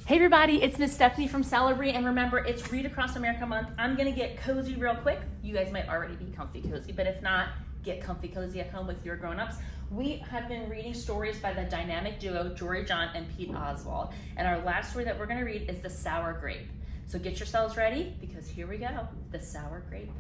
Hey everybody, it's Miss Stefanie from Celebrate, and remember, it's Read Across America Month. I'm gonna get cozy real quick. You guys might already be comfy cozy, but if not, get comfy cozy at home with your grown-ups. We have been reading stories by the dynamic duo Jory and Pete Oswald, and our last story that we're gonna read is The Sour Grape. So get yourselves ready, because here we go, The Sour Grape.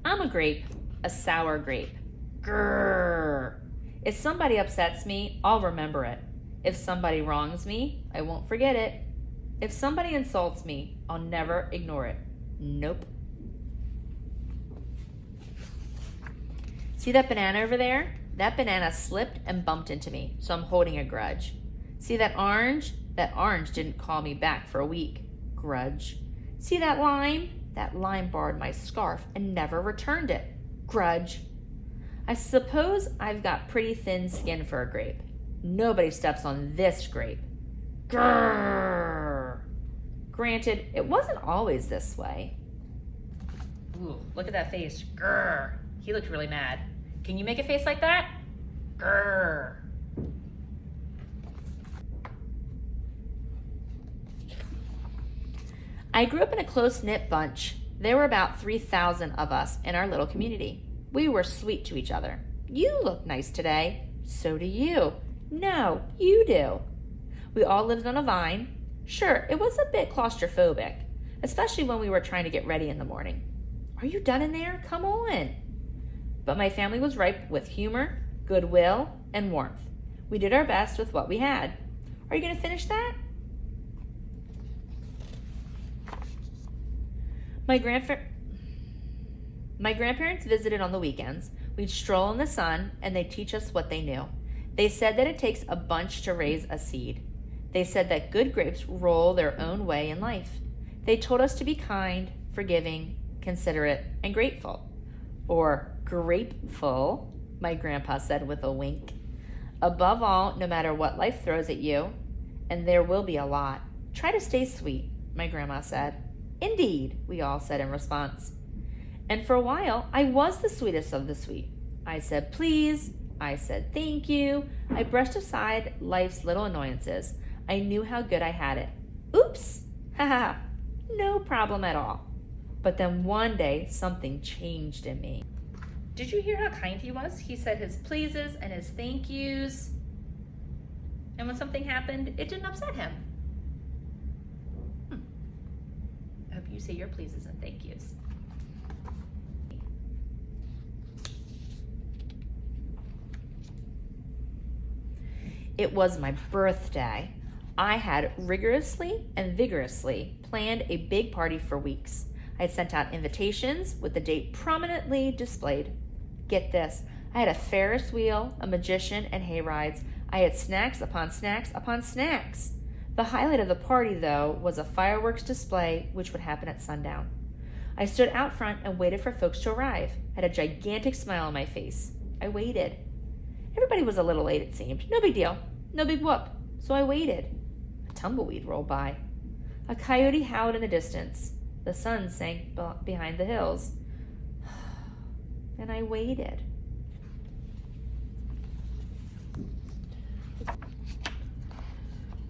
I'm a grape, a sour grape. Grrr. If somebody upsets me, I'll remember it. If somebody wrongs me, I won't forget it. If somebody insults me, I'll never ignore it. Nope. See that banana over there? That banana slipped and bumped into me, so I'm holding a grudge. See that orange? That orange didn't call me back for a week. Grudge. See that lime? That lime borrowed my scarf and never returned it. Grudge. I suppose I've got pretty thin skin for a grape. Nobody steps on this grape. Grrr. Granted, it wasn't always this way. Ooh, look at that face. Grrr. He looked really mad. Can you make a face like that? Grrr. I grew up in a close-knit bunch. There were about 3,000 of us in our little community. We were sweet to each other. You look nice today. So do you. No, you do. We all lived on a vine. Sure, it was a bit claustrophobic, especially when we were trying to get ready in the morning. Are you done in there? Come on. But my family was ripe with humor, goodwill, and warmth. We did our best with what we had. Are you going to finish that? My grandparents visited on the weekends. We'd stroll in the sun, and they'd teach us what they knew. They said that it takes a bunch to raise a seed. They said that good grapes roll their own way in life. They told us to be kind, forgiving, considerate, and grateful. Or grapeful, my grandpa said with a wink. Above all, no matter what life throws at you, and there will be a lot, try to stay sweet, my grandma said. Indeed, we all said in response. And for a while, I was the sweetest of the sweet. I said please. I said thank you. I brushed aside life's little annoyances. I knew how good I had it. Oops! Haha! No problem at all. But then one day, something changed in me. Did you hear how kind he was? He said his pleases and his thank yous. And when something happened, it didn't upset him. I hope you say your pleases and thank yous. It was my birthday. I had rigorously and vigorously planned a big party for weeks. I had sent out invitations with the date prominently displayed. Get this, I had a Ferris wheel, a magician, and hay rides. I had snacks upon snacks upon snacks. The highlight of the party, though, was a fireworks display which would happen at sundown. I stood out front and waited for folks to arrive. I had a gigantic smile on my face. I waited. Everybody was a little late, it seemed. No big deal. No big whoop. So I waited. A tumbleweed rolled by. A coyote howled in the distance. The sun sank behind the hills. And I waited.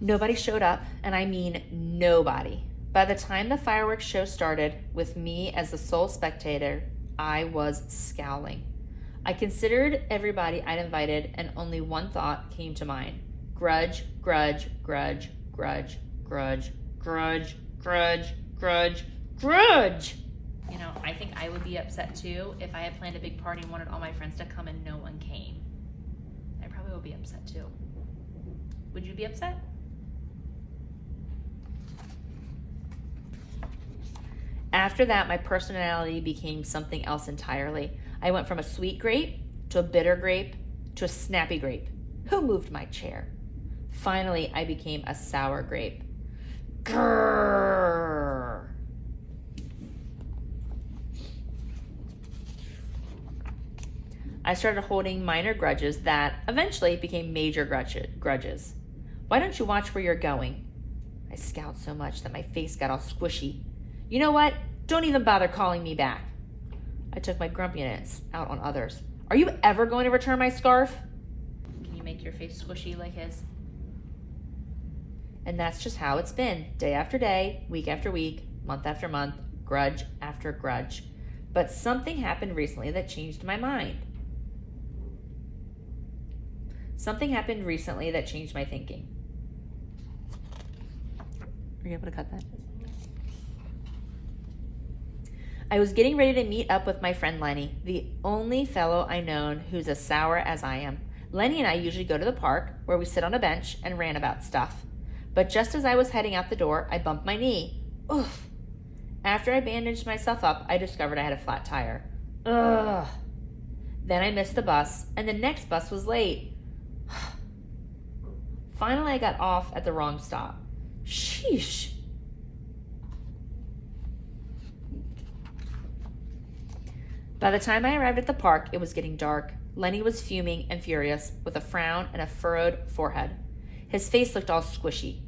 Nobody showed up, and I mean nobody. By the time the fireworks show started, with me as the sole spectator, I was scowling. I considered everybody I'd invited, and only one thought came to mind. Grudge, grudge, grudge, grudge, grudge, grudge, grudge, grudge, grudge. You know, I think I would be upset too if I had planned a big party and wanted all my friends to come and no one came. I probably would be upset too. Would you be upset? After that, my personality became something else entirely. I went from a sweet grape to a bitter grape to a snappy grape. Who moved my chair? Finally, I became a sour grape. Grrr. I started holding minor grudges that eventually became major grudges. Why don't you watch where you're going? I scowled so much that my face got all squishy. You know what? Don't even bother calling me back. I took my grumpiness out on others. Are you ever going to return my scarf? Can you make your face squishy like his? And that's just how it's been, day after day, week after week, month after month, grudge after grudge. But something happened recently that changed my mind. Something happened recently that changed my thinking. Are you able to cut that? I was getting ready to meet up with my friend Lenny, the only fellow I know who's as sour as I am. Lenny and I usually go to the park, where we sit on a bench and rant about stuff. But just as I was heading out the door, I bumped my knee. Oof. After I bandaged myself up, I discovered I had a flat tire. Ugh. Then I missed the bus, and the next bus was late. Finally, I got off at the wrong stop. Sheesh. By the time I arrived at the park, it was getting dark. Lenny was fuming and furious, with a frown and a furrowed forehead. His face looked all squishy.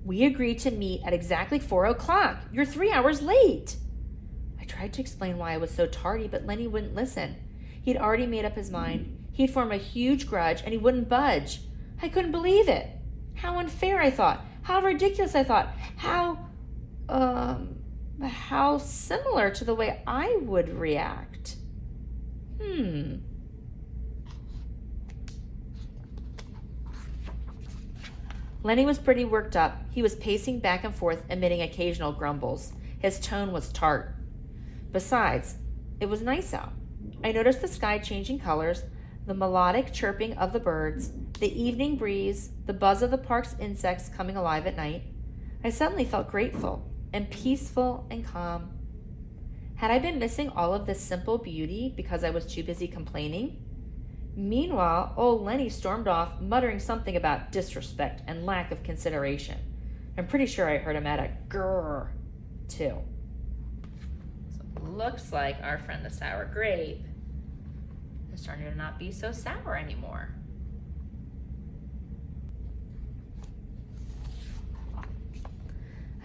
We agreed to meet at exactly 4 o'clock. You're 3 hours late. I tried to explain why I was so tardy, but Lenny wouldn't listen. He'd already made up his mind. He'd formed a huge grudge, and he wouldn't budge. I couldn't believe it. How unfair, I thought. How ridiculous, I thought. How similar to the way I would react. Lenny was pretty worked up. He was pacing back and forth, emitting occasional grumbles. His tone was tart. Besides, it was nice out. I noticed the sky changing colors, the melodic chirping of the birds, the evening breeze, the buzz of the park's insects coming alive at night. I suddenly felt grateful and peaceful and calm. Had I been missing all of this simple beauty because I was too busy complaining? Meanwhile, old Lenny stormed off, muttering something about disrespect and lack of consideration. I'm pretty sure I heard him add a grrr, too. So it looks like our friend the sour grape is starting to not be so sour anymore.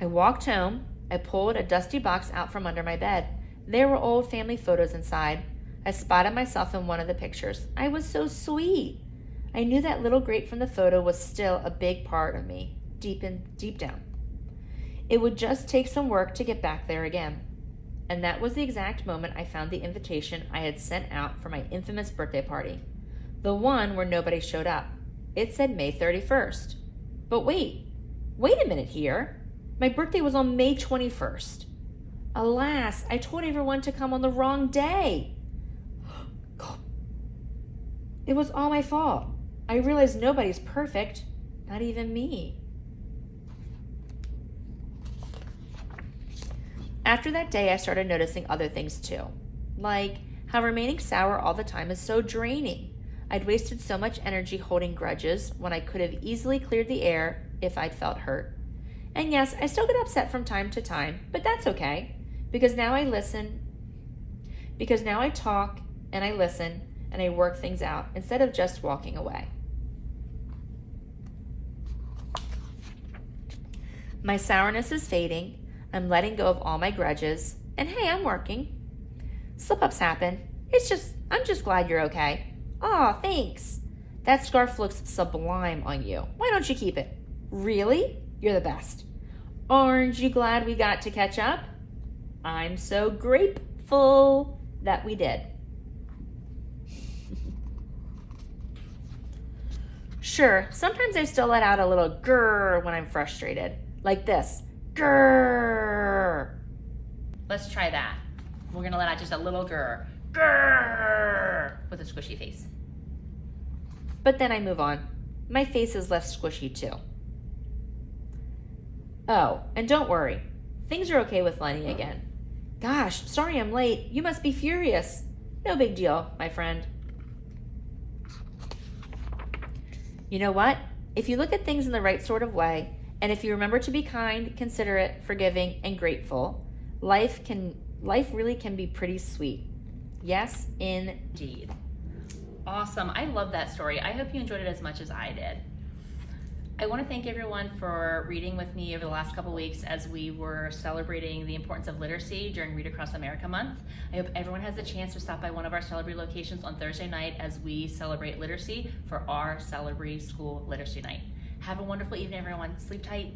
I walked home. I pulled a dusty box out from under my bed. There were old family photos inside. I spotted myself in one of the pictures. I was so sweet. I knew that little Grape from the photo was still a big part of me, deep down. It would just take some work to get back there again. And that was the exact moment I found the invitation I had sent out for my infamous birthday party. The one where nobody showed up. It said May 31st. But wait a minute here. My birthday was on May 21st. Alas, I told everyone to come on the wrong day. It was all my fault. I realized nobody's perfect, not even me. After that day, I started noticing other things too, like how remaining sour all the time is so draining. I'd wasted so much energy holding grudges when I could have easily cleared the air if I'd felt hurt. And yes, I still get upset from time to time, but that's okay, because now I talk and I listen and I work things out instead of just walking away. My sourness is fading. I'm letting go of all my grudges, and hey, I'm working. Slip-ups happen. I'm just glad you're okay. Aw, thanks. That scarf looks sublime on you. Why don't you keep it? Really? You're the best. Aren't you glad we got to catch up? I'm so grateful that we did. Sure, sometimes I still let out a little grrr when I'm frustrated. Like this. Grrr. Let's try that. We're going to let out just a little grrr. Grrr. With a squishy face. But then I move on. My face is less squishy too. Oh, and don't worry. Things are okay with Lenny again. Gosh, sorry I'm late. You must be furious. No big deal, my friend. You know what? If you look at things in the right sort of way, and if you remember to be kind, considerate, forgiving, and grateful, life really can be pretty sweet. Yes, indeed. Awesome. I love that story. I hope you enjoyed it as much as I did. I want to thank everyone for reading with me over the last couple weeks as we were celebrating the importance of literacy during Read Across America Month. I hope everyone has the chance to stop by one of our Celebrity locations on Thursday night as we celebrate literacy for our Celebrity School Literacy Night. Have a wonderful evening, everyone. Sleep tight.